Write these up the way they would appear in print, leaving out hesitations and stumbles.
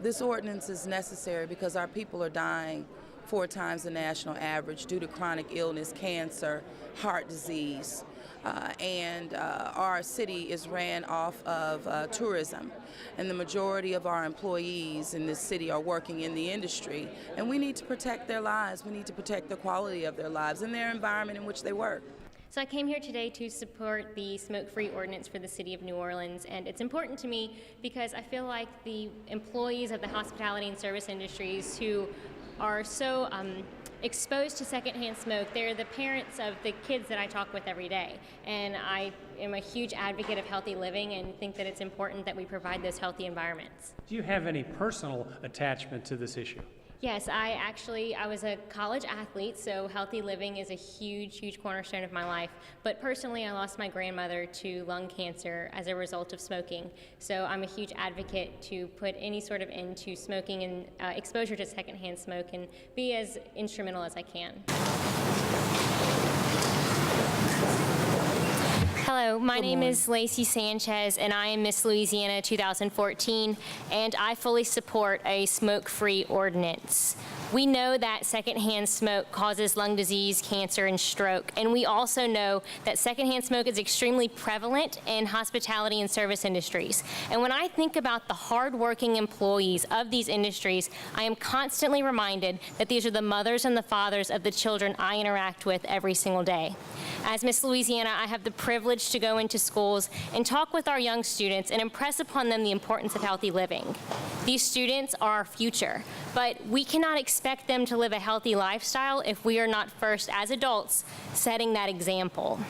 This ordinance is necessary because our people are dying 4 times the national average due to chronic illness, cancer, heart disease. And our city is ran off of tourism, and the majority of our employees in this city are working in the industry, and we need to protect their lives. We need to protect the quality of their lives and their environment in which they work. So I came here today to support the Smoke-Free Ordinance for the City of New Orleans, and it's important to me because I feel like the employees of the hospitality and service industries who are so exposed to secondhand smoke, they're the parents of the kids that I talk with every day. And I am a huge advocate of healthy living and think that it's important that we provide those healthy environments. Do you have any personal attachment to this issue? Yes, I was a college athlete, so healthy living is a huge, huge cornerstone of my life. But personally, I lost my grandmother to lung cancer as a result of smoking. So I'm a huge advocate to put any sort of end to smoking and exposure to secondhand smoke and be as instrumental as I can. Hello, my name is Lacey Sanchez, and I am Miss Louisiana 2014, and I fully support a smoke-free ordinance. We know that secondhand smoke causes lung disease, cancer, and stroke, and we also know that secondhand smoke is extremely prevalent in hospitality and service industries. And when I think about the hard-working employees of these industries, I am constantly reminded that these are the mothers and the fathers of the children I interact with every single day. As Miss Louisiana, I have the privilege to go into schools and talk with our young students and impress upon them the importance of healthy living. These students are our future, but we cannot expect them to live a healthy lifestyle if we are not first, as adults, setting that example.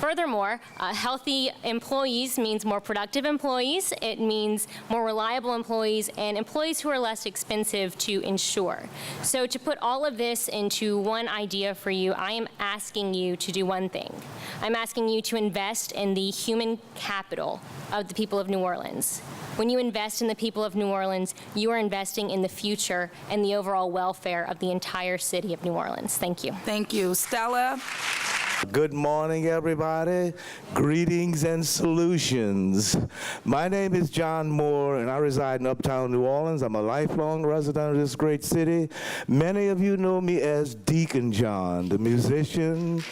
Furthermore, healthy employees means more productive employees, it means more reliable employees, and employees who are less expensive to insure. So to put all of this into one idea for you, I am asking you to do one thing. I'm asking you to invest in the human capital of the people of New Orleans. When you invest in the people of New Orleans, you are investing in the future and the overall welfare of the entire city of New Orleans. Thank you. Thank you. Stella? Good morning, everybody. Greetings and solutions. My name is John Moore, and I reside in Uptown New Orleans. I'm a lifelong resident of this great city. Many of you know me as Deacon John, the musician,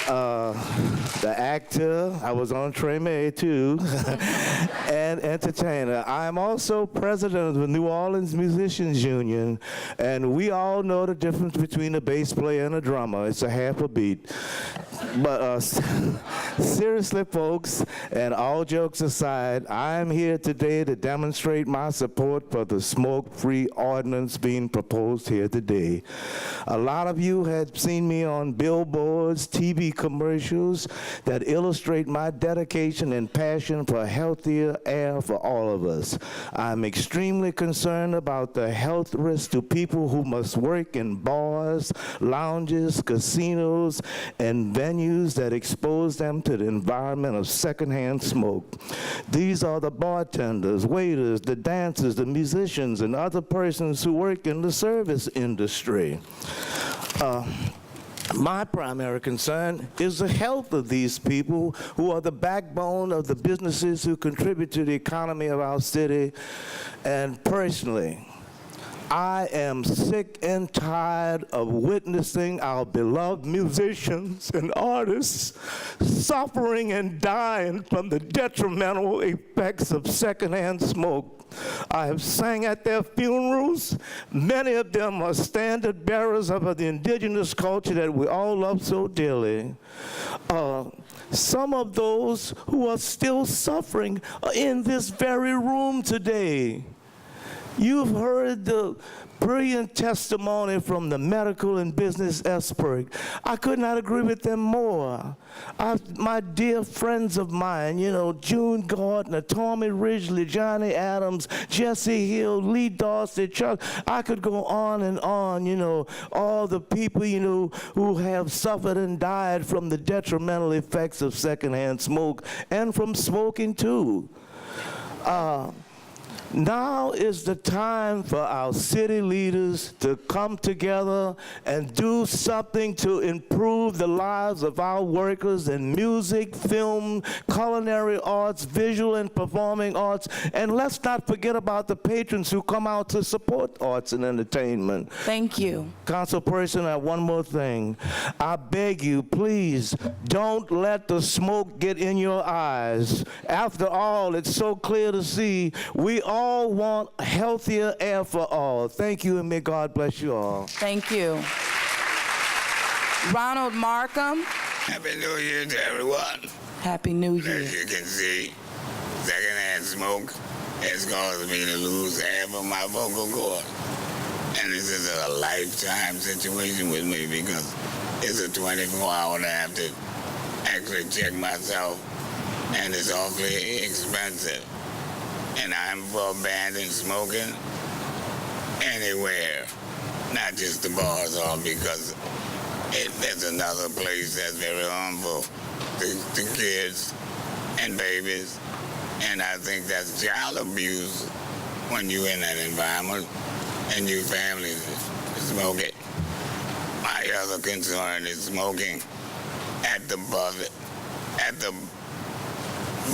the actor. I was on Treme too, and entertainer. I am also president of the New Orleans Musicians Union, and we all know the difference between a bass player and a drummer. It's a half a beat. But seriously, folks, and all jokes aside, I'm here today to demonstrate my support for the smoke-free ordinance being proposed here today. A lot of you have seen me on billboards, TV commercials that illustrate my dedication and passion for healthier air for all of us. I'm extremely concerned about the health risks to people who must work in bars, lounges, casinos, and venues that expose them to the environment of secondhand smoke. These are the bartenders, waiters, the dancers, the musicians, and other persons who work in the service industry. My primary concern is the health of these people who are the backbone of the businesses who contribute to the economy of our city. And personally, I am sick and tired of witnessing our beloved musicians and artists suffering and dying from the detrimental effects of secondhand smoke. I have sang at their funerals. Many of them are standard bearers of the indigenous culture that we all love so dearly. Some of those who are still suffering are in this very room today. You've heard the brilliant testimony from the medical and business expert. I could not agree with them more. My dear friends of mine, you know, June Gardner, Tommy Ridgely, Johnny Adams, Jesse Hill, Lee Dorsey, Chuck, I could go on and on, you know, all the people, you know, who have suffered and died from the detrimental effects of secondhand smoke and from smoking too. Now is the time for our city leaders to come together and do something to improve the lives of our workers in music, film, culinary arts, visual and performing arts, and let's not forget about the patrons who come out to support arts and entertainment. Thank you. Councilperson, I have one more thing. I beg you, please, don't let the smoke get in your eyes. After all, it's so clear to see we all want healthier air for all. Thank you, and may God bless you all. Thank you. Ronald Markham. Happy New Year to everyone. Happy New Year. As you can see, secondhand smoke has caused me to lose half of my vocal cord. And this is a lifetime situation with me because it's a 24-hour and I have to actually check myself, and it's awfully expensive. And I'm for banning smoking anywhere, not just the bars, all because there's another place that's very harmful to kids and babies. And I think that's child abuse when you're in that environment and your family smoke it. My other concern is smoking at the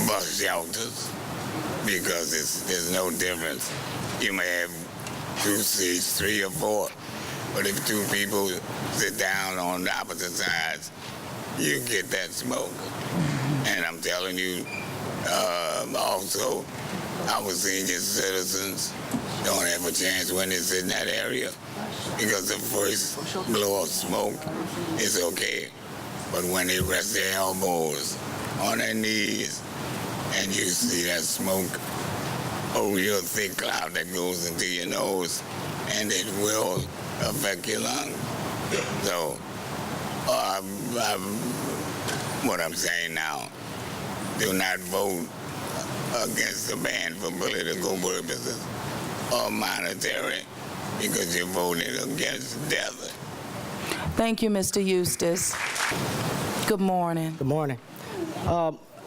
bus shelters, because there's no difference. You may have 2 seats, 3 or 4, but if 2 people sit down on the opposite sides, you get that smoke. And I'm telling you, also, our senior citizens don't have a chance when they sit in that area, because the first blow of smoke is okay, but when they rest their elbows on their knees and you see that smoke, a real thick cloud that goes into your nose, and it will affect your lungs. So, what I'm saying now, do not vote against the ban for political purposes or monetary, because you're voting against death. Thank you, Mr. Eustace. Good morning. Good morning.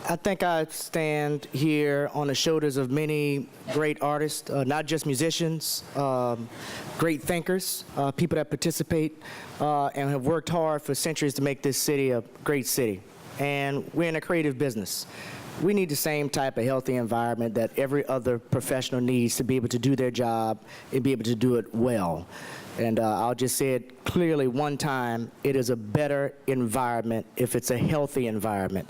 I think I stand here on the shoulders of many great artists, not just musicians, great thinkers, people that participate and have worked hard for centuries to make this city a great city. And we're in a creative business. We need the same type of healthy environment that every other professional needs to be able to do their job and be able to do it well. And I'll just say it clearly one time, it is a better environment if it's a healthy environment.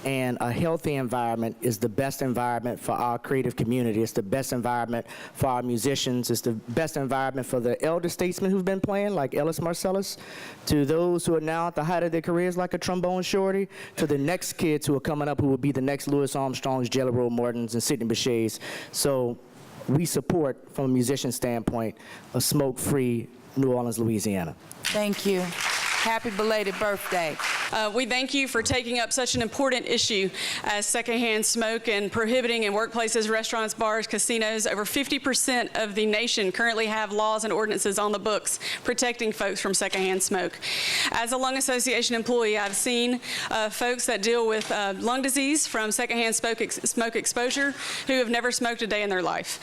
And a healthy environment is the best environment for our creative community. It's the best environment for our musicians. It's the best environment for the elder statesmen who've been playing, like Ellis Marcellus, to those who are now at the height of their careers, like a trombone shorty, to the next kids who are coming up who will be the next Louis Armstrongs, Jelly Roll Mortons, and Sidney Bechet's. So we support, from a musician standpoint, a smoke-free New Orleans, Louisiana. Thank you. Happy belated birthday. We thank you for taking up such an important issue as secondhand smoke and prohibiting in workplaces, restaurants, bars, casinos. Over 50% of the nation currently have laws and ordinances on the books protecting folks from secondhand smoke. As a lung association employee, I've seen folks that deal with lung disease from secondhand smoke exposure who have never smoked a day in their life.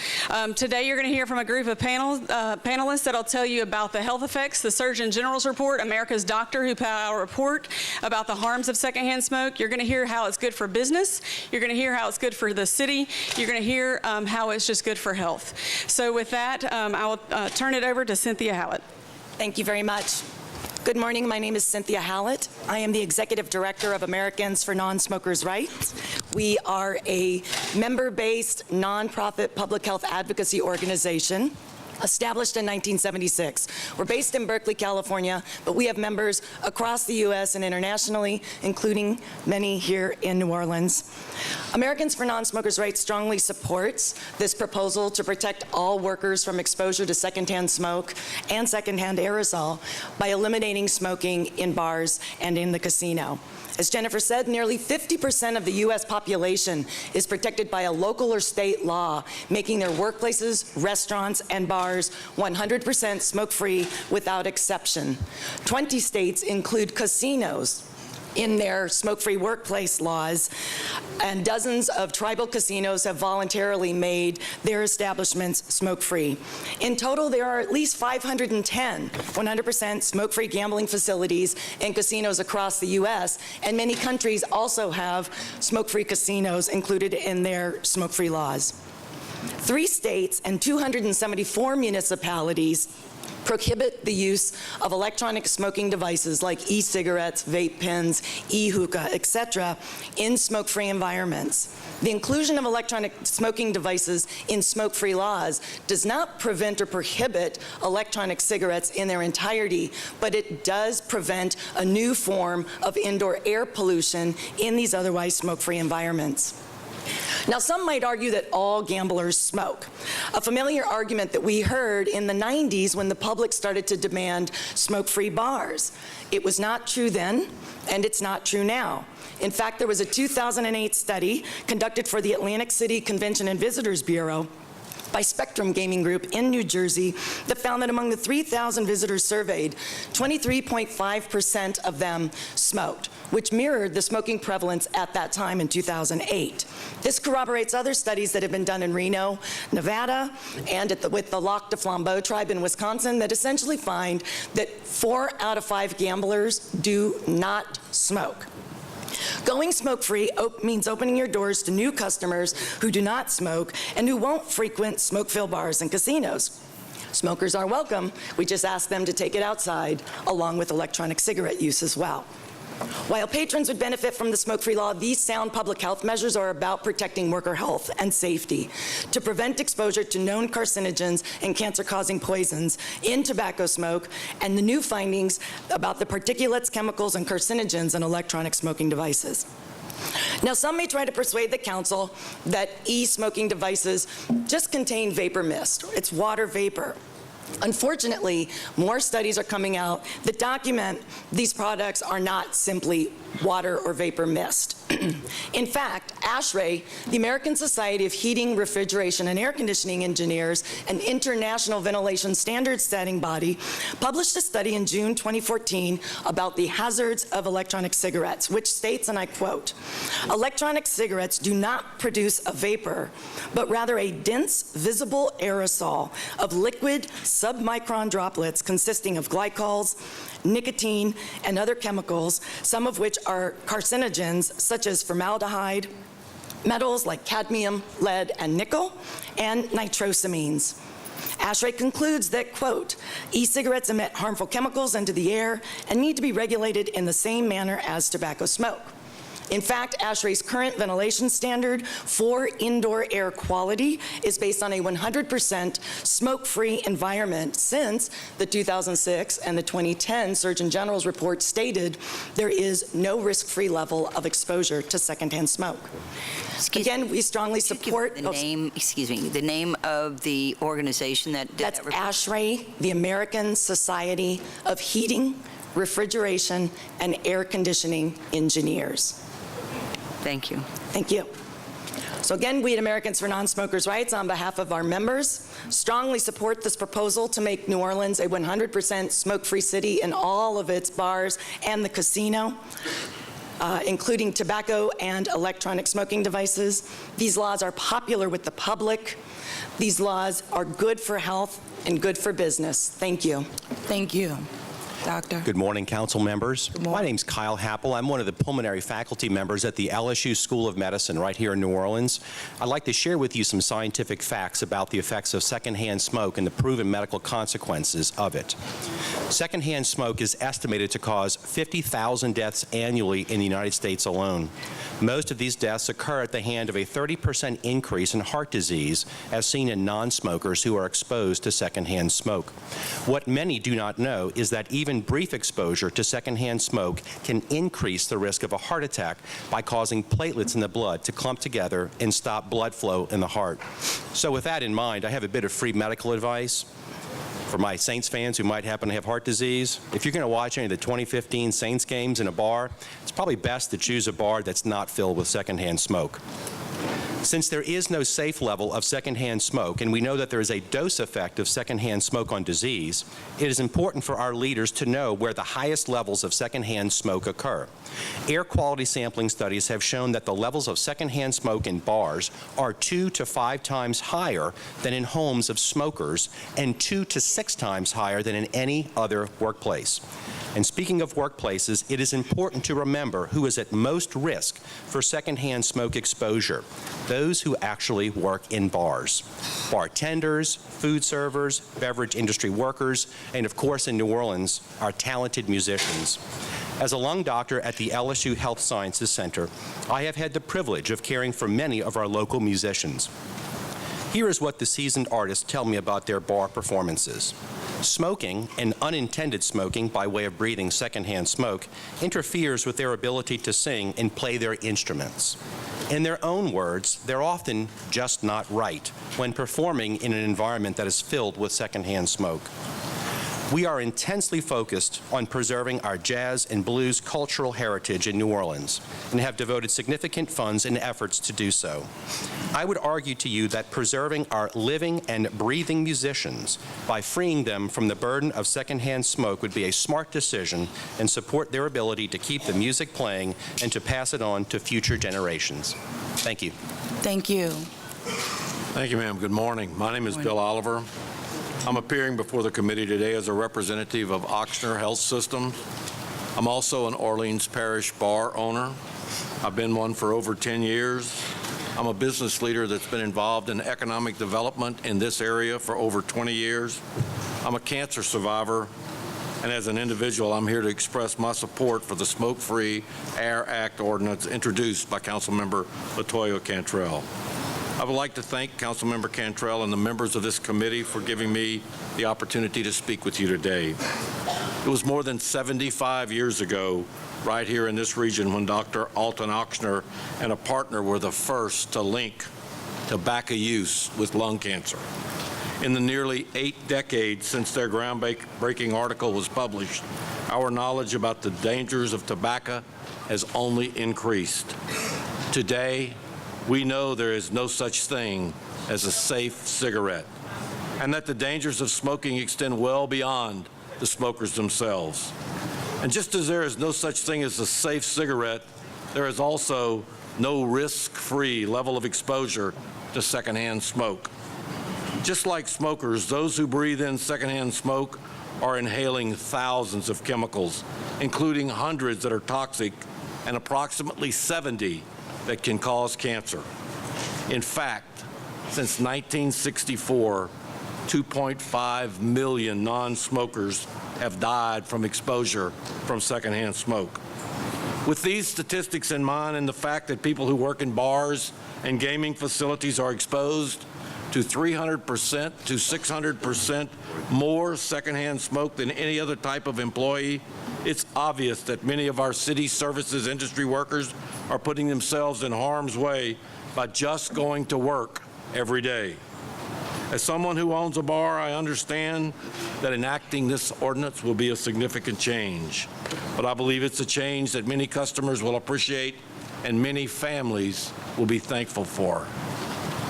Today you're going to hear from a group of panelists that'll tell you about the health effects, the Surgeon General's report, America's doctor who put out a report about the harms of secondhand smoke. You're going to hear how it's good for business. You're going to hear how it's good for the city. You're going to hear how it's just good for health. So with that, I will turn it over to Cynthia Hallett. Thank you very much. Good morning. My name is Cynthia Hallett. I am the Executive Director of Americans for Non-Smokers' Rights. We are a member-based, nonprofit public health advocacy organization established in 1976. We're based in Berkeley, California, but we have members across the U.S. and internationally, including many here in New Orleans. Americans for Non-Smokers' Rights strongly supports this proposal to protect all workers from exposure to secondhand smoke and secondhand aerosol by eliminating smoking in bars and in the casino. As Jennifer said, nearly 50% of the U.S. population is protected by a local or state law, making their workplaces, restaurants, and bars 100% smoke-free without exception. 20 states include casinos in their smoke-free workplace laws, and dozens of tribal casinos have voluntarily made their establishments smoke-free. In total, there are at least 510 100% smoke-free gambling facilities and casinos across the U.S., and many countries also have smoke-free casinos included in their smoke-free laws. 3 states and 274 municipalities prohibit the use of electronic smoking devices like e-cigarettes, vape pens, e-hookah, etc. in smoke-free environments. The inclusion of electronic smoking devices in smoke-free laws does not prevent or prohibit electronic cigarettes in their entirety, but it does prevent a new form of indoor air pollution in these otherwise smoke-free environments. Now, some might argue that all gamblers smoke, a familiar argument that we heard in the 90s when the public started to demand smoke-free bars. It was not true then, and it's not true now. In fact, there was a 2008 study conducted for the Atlantic City Convention and Visitors Bureau by Spectrum Gaming Group in New Jersey that found that among the 3,000 visitors surveyed, 23.5% of them smoked, which mirrored the smoking prevalence at that time in 2008. This corroborates other studies that have been done in Reno, Nevada, and with the Lac de Flambeau tribe in Wisconsin that essentially find that 4 out of 5 gamblers do not smoke. Going smoke-free means opening your doors to new customers who do not smoke and who won't frequent smoke-filled bars and casinos. Smokers are welcome. We just ask them to take it outside, along with electronic cigarette use as well. While patrons would benefit from the smoke-free law, these sound public health measures are about protecting worker health and safety to prevent exposure to known carcinogens and cancer-causing poisons in tobacco smoke, and the new findings about the particulates, chemicals, and carcinogens in electronic smoking devices. Now, some may try to persuade the council that e-smoking devices just contain vapor mist. It's water vapor. Unfortunately, more studies are coming out that document these products are not simply water or vapor mist. In fact, ASHRAE, the American Society of Heating, Refrigeration, and Air Conditioning Engineers, an international ventilation standards setting body, published a study in June 2014 about the hazards of electronic cigarettes, which states, and I quote, "Electronic cigarettes do not produce a vapor, but rather a dense, visible aerosol of liquid submicron droplets consisting of glycols, nicotine, and other chemicals, some of which are carcinogens such as formaldehyde, metals like cadmium, lead, and nickel, and nitrosamines." ASHRAE concludes that, quote, "E-cigarettes emit harmful chemicals into the air and need to be regulated in the same manner as tobacco smoke." In fact, ASHRAE's current ventilation standard for indoor air quality is based on a 100% smoke-free environment, since the 2006 and the 2010 Surgeon General's report stated there is no risk-free level of exposure to secondhand smoke. Again, we strongly support the name of the organization that did that's that report. ASHRAE, the American Society of Heating, Refrigeration, and Air Conditioning Engineers. Thank you. Thank you. So again, we at Americans for Non-Smokers' Rights, on behalf of our members, strongly support this proposal to make New Orleans a 100% smoke-free city in all of its bars and the casino, including tobacco and electronic smoking devices. These laws are popular with the public. These laws are good for health and good for business. Thank you. Thank you. Doctor. Good morning, council members. My name's Kyle Happel. I'm one of the pulmonary faculty members at the LSU School of Medicine right here in New Orleans. I'd like to share with you some scientific facts about the effects of secondhand smoke and the proven medical consequences of it. Secondhand smoke is estimated to cause 50,000 deaths annually in the United States alone. Most of these deaths occur at the hand of a 30% increase in heart disease, as seen in non-smokers who are exposed to secondhand smoke. What many do not know is that even brief exposure to secondhand smoke can increase the risk of a heart attack by causing platelets in the blood to clump together and stop blood flow in the heart. So with that in mind, I have a bit of free medical advice for my Saints fans who might happen to have heart disease. If you're going to watch any of the 2015 Saints games in a bar, it's probably best to choose a bar that's not filled with secondhand smoke. Since there is no safe level of secondhand smoke, and we know that there is a dose effect of secondhand smoke on disease, it is important for our leaders to know where the highest levels of secondhand smoke occur. Air quality sampling studies have shown that the levels of secondhand smoke in bars are 2 to 5 times higher than in homes of smokers and 2 to 6 times higher than in any other workplace. And speaking of workplaces, it is important to remember who is at most risk for secondhand smoke exposure: those who actually work in bars. Bartenders, food servers, beverage industry workers, and of course in New Orleans, our talented musicians. As a lung doctor at the LSU Health Sciences Center, I have had the privilege of caring for many of our local musicians. Here is what the seasoned artists tell me about their bar performances. Smoking, and unintended smoking by way of breathing secondhand smoke, interferes with their ability to sing and play their instruments. In their own words, they're often just not right when performing in an environment that is filled with secondhand smoke. We are intensely focused on preserving our jazz and blues cultural heritage in New Orleans and have devoted significant funds and efforts to do so. I would argue to you that preserving our living and breathing musicians by freeing them from the burden of secondhand smoke would be a smart decision and support their ability to keep the music playing and to pass it on to future generations. Thank you. Thank you. Thank you, ma'am. Good morning. My name is Bill Oliver. I'm appearing before the committee today as a representative of Ochsner Health System. I'm also an Orleans Parish bar owner. I've been one for over 10 years. I'm a business leader that's been involved in economic development in this area for over 20 years. I'm a cancer survivor, and as an individual, I'm here to express my support for the Smoke-Free Air Act ordinance introduced by Councilmember Latoya Cantrell. I would like to thank Councilmember Cantrell and the members of this committee for giving me the opportunity to speak with you today. It was more than 75 years ago, right here in this region, when Dr. Alton Ochsner and a partner were the first to link tobacco use with lung cancer. In the nearly 8 decades since their groundbreaking article was published, our knowledge about the dangers of tobacco has only increased. Today, we know there is no such thing as a safe cigarette, and that the dangers of smoking extend well beyond the smokers themselves. And just as there is no such thing as a safe cigarette, there is also no risk-free level of exposure to secondhand smoke. Just like smokers, those who breathe in secondhand smoke are inhaling thousands of chemicals, including hundreds that are toxic and approximately 70 that can cause cancer. In fact, since 1964, 2.5 million non-smokers have died from exposure from secondhand smoke. With these statistics in mind and the fact that people who work in bars and gaming facilities are exposed to 300% to 600% more secondhand smoke than any other type of employee, it's obvious that many of our city services industry workers are putting themselves in harm's way by just going to work every day. As someone who owns a bar, I understand that enacting this ordinance will be a significant change, but I believe it's a change that many customers will appreciate and many families will be thankful for.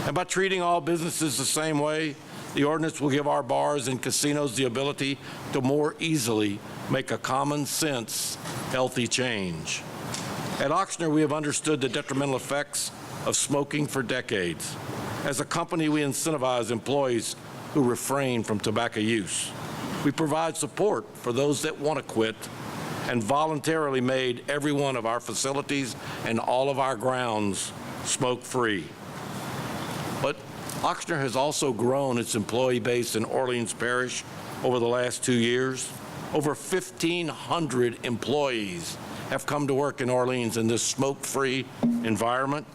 And by treating all businesses the same way, the ordinance will give our bars and casinos the ability to more easily make a common sense, healthy change. At Ochsner, we have understood the detrimental effects of smoking for decades. As a company, we incentivize employees who refrain from tobacco use. We provide support for those that want to quit and voluntarily made every one of our facilities and all of our grounds smoke-free. But Ochsner has also grown its employee base in Orleans Parish over the last 2 years. Over 1,500 employees have come to work in Orleans in this smoke-free environment.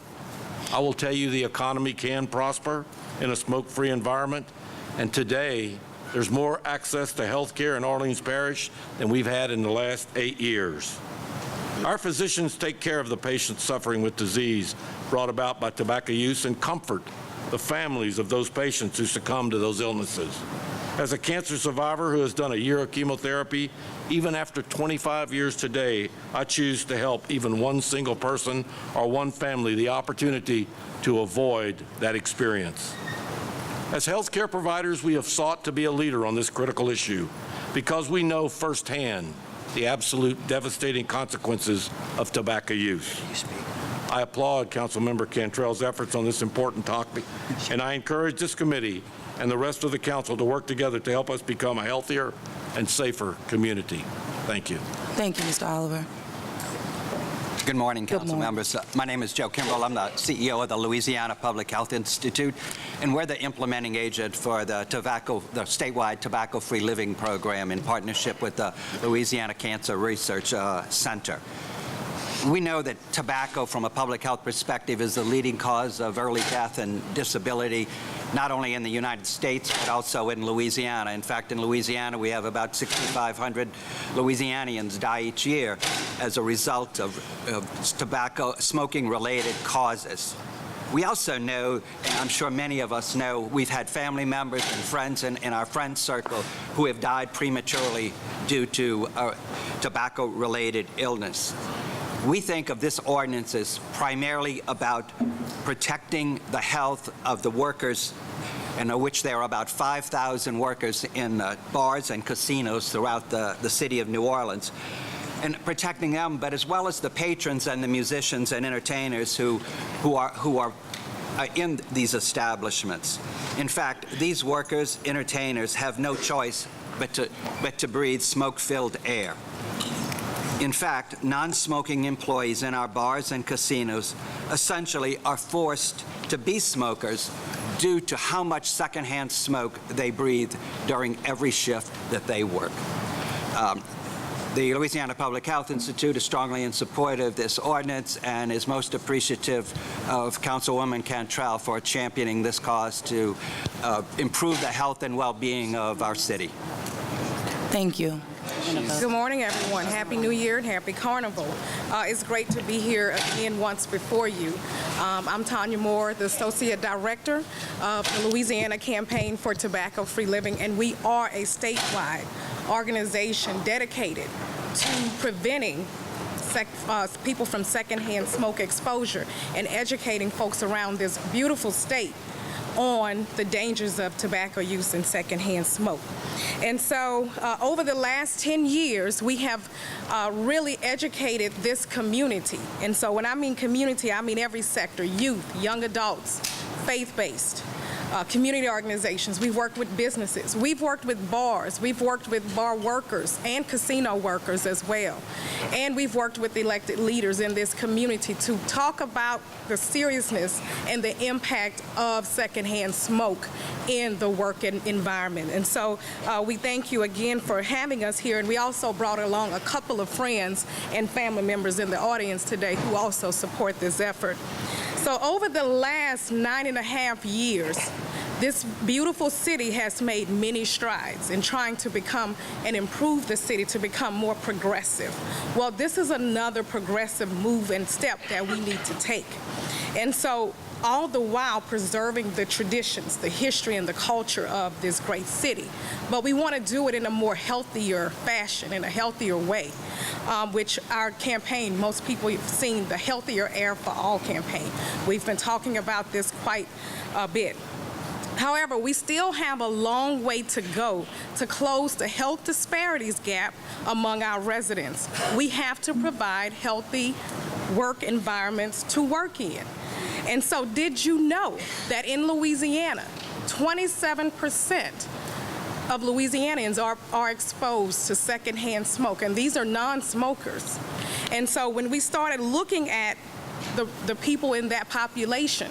I will tell you the economy can prosper in a smoke-free environment, and today there's more access to health care in Orleans Parish than we've had in the last 8 years. Our physicians take care of the patients suffering with disease brought about by tobacco use and comfort the families of those patients who succumb to those illnesses. As a cancer survivor who has done a year of chemotherapy, even after 25 years today, I choose to help even one single person or one family the opportunity to avoid that experience. As healthcare providers, we have sought to be a leader on this critical issue because we know firsthand the absolute devastating consequences of tobacco use. I applaud Councilmember Cantrell's efforts on this important topic, and I encourage this committee and the rest of the council to work together to help us become a healthier and safer community. Thank you. Thank you, Mr. Oliver. Good morning, council members. My name is Joakim Karud. I'm the CEO of the Louisiana Public Health Institute, and we're the implementing agent for the statewide tobacco-free living program in partnership with the Louisiana Cancer Research Center. We know that tobacco, from a public health perspective, is the leading cause of early death and disability, not only in the United States, but also in Louisiana. In fact, in Louisiana, we have about 6,500 Louisianians die each year as a result of tobacco smoking-related causes. We also know, and I'm sure many of us know, we've had family members and friends in our friend circle who have died prematurely due to tobacco-related illness. We think of this ordinance as primarily about protecting the health of the workers, and of which there are about 5,000 workers in bars and casinos throughout the city of New Orleans, and protecting them, but as well as the patrons and the musicians and entertainers who are in these establishments. In fact, these workers, entertainers, have no choice but to breathe smoke-filled air. In fact, non-smoking employees in our bars and casinos essentially are forced to be smokers due to how much secondhand smoke they breathe during every shift that they work. The Louisiana Public Health Institute is strongly in support of this ordinance and is most appreciative of Councilwoman Cantrell for championing this cause to improve the health and well-being of our city. Thank you. Good morning, everyone. Happy New Year and Happy Carnival. It's great to be here again once before you. I'm Tanya Moore, the Associate Director of the Louisiana Campaign for Tobacco-Free Living, and we are a statewide organization dedicated to preventing people from secondhand smoke exposure and educating folks around this beautiful state on the dangers of tobacco use and secondhand smoke. And so over the last 10 years, we have really educated this community. And so when I mean community, I mean every sector: youth, young adults, faith-based, community organizations. We've worked with businesses. We've worked with bars. We've worked with bar workers and casino workers as well. And we've worked with elected leaders in this community to talk about the seriousness and the impact of secondhand smoke in the work environment. And so we thank you again for having us here. And we also brought along a couple of friends and family members in the audience today who also support this effort. So over the last 9.5 years, this beautiful city has made many strides in trying to become and improve the city to become more progressive. Well, this is another progressive move and step that we need to take. And so all the while preserving the traditions, the history, and the culture of this great city. But we want to do it in a more healthier fashion, in a healthier way, which our campaign, most people have seen the Healthier Air for All campaign. We've been talking about this quite a bit. However, we still have a long way to go to close the health disparities gap among our residents. We have to provide healthy work environments to work in. And so did you know that in Louisiana, 27% of Louisianians are exposed to secondhand smoke, and these are non-smokers. And so when we started looking at the people in that population,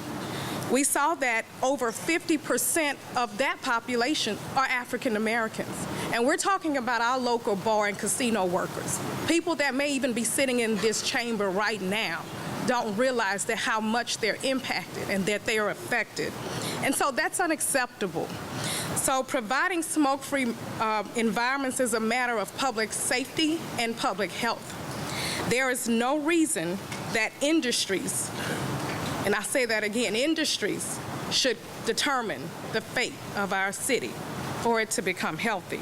we saw that over 50% of that population are African Americans. And we're talking about our local bar and casino workers, people that may even be sitting in this chamber right now, don't realize that how much they're impacted and that they are affected. And so that's unacceptable. So providing smoke-free environments is a matter of public safety and public health. There is no reason that industries, and I say that again, industries should determine the fate of our city. for it to become healthy.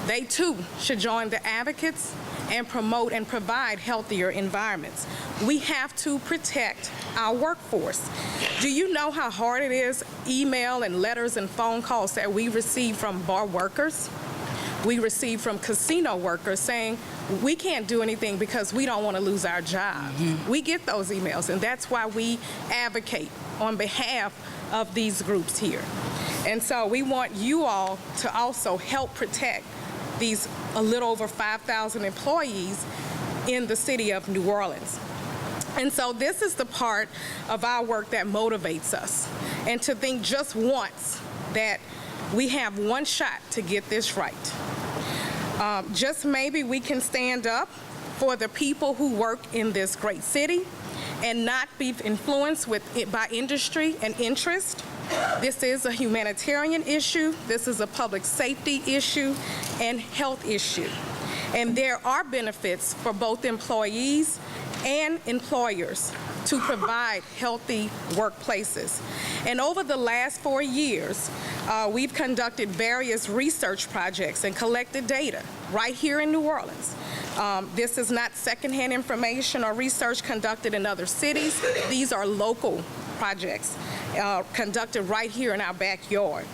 They too should join the advocates and promote and provide healthier environments. We have to protect our workforce. Do you know how hard it is, email and letters and phone calls that we receive from bar workers? We receive from casino workers saying, we can't do anything because we don't want to lose our jobs. We get those emails, and that's why we advocate on behalf of these groups here. And so we want you all to also help protect these a little over 5,000 employees in the city of New Orleans. And so this is the part of our work that motivates us, and to think just once that we have one shot to get this right. Just maybe we can stand up for the people who work in this great city and not be influenced by industry and interest. This is a humanitarian issue, this is a public safety issue and health issue. And there are benefits for both employees and employers to provide healthy workplaces. And over the last 4 years, we've conducted various research projects and collected data right here in New Orleans. This is not secondhand information or research conducted in other cities. These are local projects conducted right here in our backyard.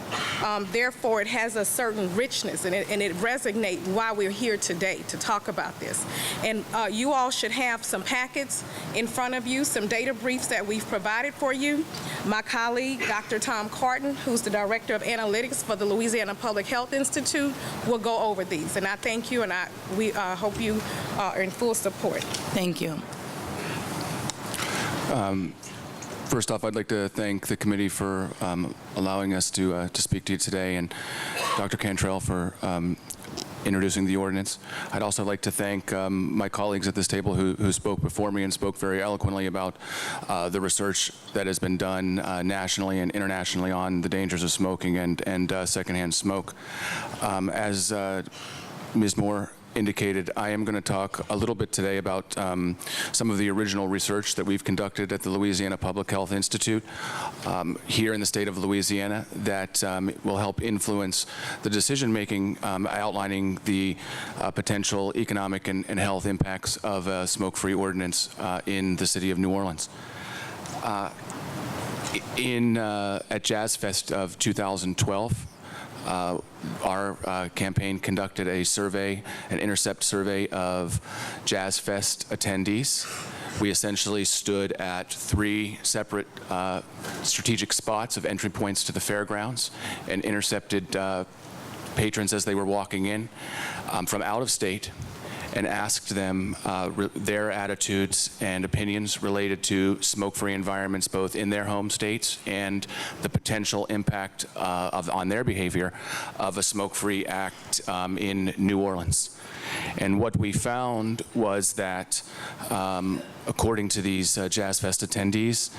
Therefore, it has a certain richness, and it resonates why we're here today to talk about this. And you all should have some packets in front of you, some data briefs that we've provided for you. My colleague, Dr. Tom Carton, who's the Director of Analytics for the Louisiana Public Health Institute, will go over these. And I thank you, and we hope you are in full support. Thank you. First off, I'd like to thank the committee for allowing us to speak to you today, and Dr. Cantrell for introducing the ordinance. I'd also like to thank my colleagues at this table who spoke before me and spoke very eloquently about the research that has been done nationally and internationally on the dangers of smoking and secondhand smoke. As Ms. Moore indicated, I am going to talk a little bit today about some of the original research that we've conducted at the Louisiana Public Health Institute here in the state of Louisiana that will help influence the decision-making, outlining the potential economic and health impacts of a smoke-free ordinance in the city of New Orleans. At Jazz Fest of 2012, our campaign conducted a survey, an intercept survey of Jazz Fest attendees. We essentially stood at 3 separate strategic spots of entry points to the fairgrounds and intercepted patrons as they were walking in from out of state, and asked them their attitudes and opinions related to smoke-free environments both in their home states and the potential impact on their behavior of a smoke-free act in New Orleans. And what we found was that, according to these Jazz Fest attendees,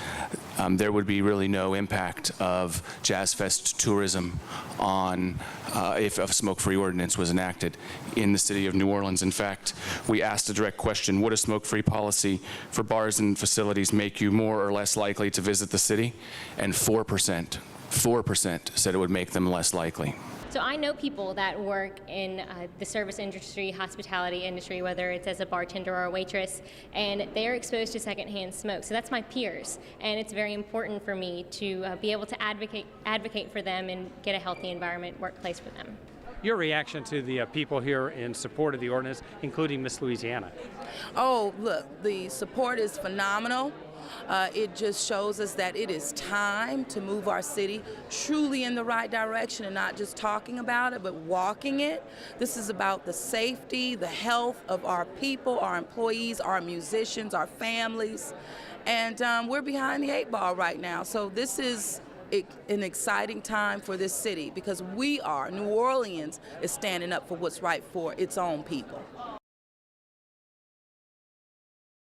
there would be really no impact of Jazz Fest tourism on if a smoke-free ordinance was enacted in the city of New Orleans. In fact, we asked a direct question: would a smoke-free policy for bars and facilities make you more or less likely to visit the city? And 4% said it would make them less likely. So I know people that work in the service industry, hospitality industry, whether it's as a bartender or a waitress, and they're exposed to secondhand smoke. So that's my peers, and it's very important for me to be able to advocate for them and get a healthy environment, workplace for them. Your reaction to the people here in support of the ordinance, including Miss Louisiana? Oh, look, the support is phenomenal. It just shows us that it is time to move our city truly in the right direction, and not just talking about it, but walking it. This is about the safety, the health of our people, our employees, our musicians, our families. And we're behind the 8 ball right now. So this is an exciting time for this city, because New Orleans is standing up for what's right for its own people.